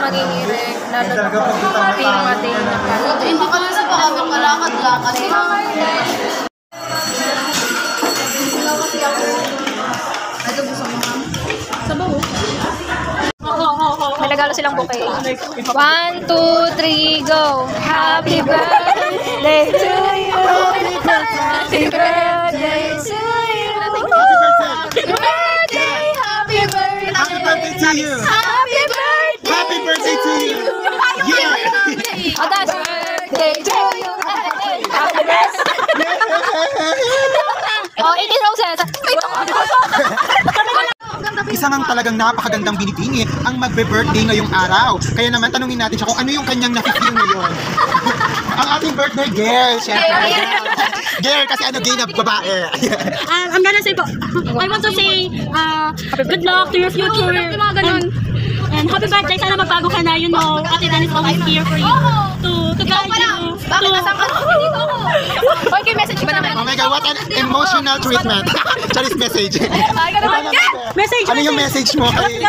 maging erect. Lalo na pag day na pala. Hindi ka lang sa paagang malakad-lakad. Ito gusto mo nga. Sabaw. May regalo silang bouquet. 1, 2, 3, go! Happy birthday to you! Happy birthday to you! Happy birthday! Happy birthday! Happy birthday to you! Happy birthday! Happy birthday to you! Yeah! Happy birthday to you! Happy birthday! Oh, 18 roses! Isa ngang talagang napakagandang binibingi ang magbe-birthday ngayong araw. Kaya naman tanungin natin siya kung ano yung kanyang nafe-feel ngayon. Ang ating birthday girl, syempre. Girl, kasi ano, gay na babae. I'm gonna say, I want to say, good luck to your future. And happy birthday, sana magbago ka na, you know, Ate Dan is always here for you. To guide you. Bakit nasang ka? Dito ako. Okay, message ba naman? Oh my God, what an emotional treatment. Charis message. Ay, ka naman. Message, Ano yung message mo kay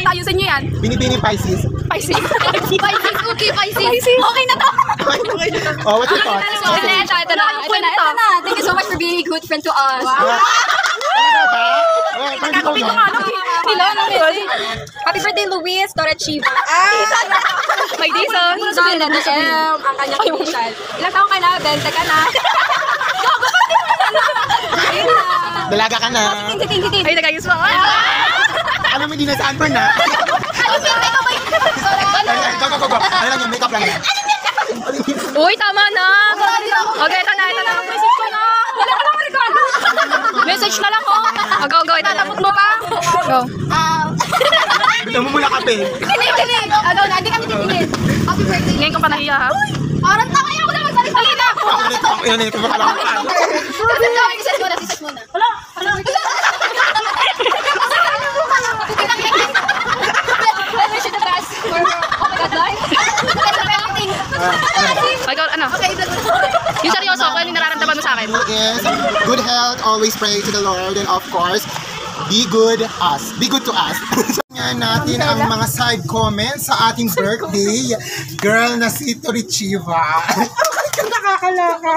Ayusin nyo yan. Binibini Pisces? Pisces. Okay, Pisces. Okay na to. Oh, what's your thoughts? Ito na. Thank you so much for being a good friend to us. Happy birthday, Luis Torrechiva. May Dison. Sabihin na ang kanyang initial. Ilang taong ka na? 20 ka na. Dalaga ka na. Ay, nagayos mo. Alam mo, hindi na saan pa na. Go. Ano lang yung makeup lang yan. Uy, tama na! Okay, ito na. Message ko na! Wala ka naman regalo. Message na lang ko! Go, itatapot mo pa! Go! Bitaw mo mula kape. Tinig. Agaw na, hindi kami titigil. Happy birthday. Ngayon ka pa nahiya, ha? Parang tama yan. Ako na magsalita na. Yan, ito ba lang. Siset muna. Hala. Wish you the best for God life. Ano? Yung seryoso, kung ano yung nararamdaman mo sa akin? Yes, good health, always pray to the Lord, and of course, be good to us. Nga natin ang mga side comments sa ating birthday girl na si Torrechiva. Nakakaloka.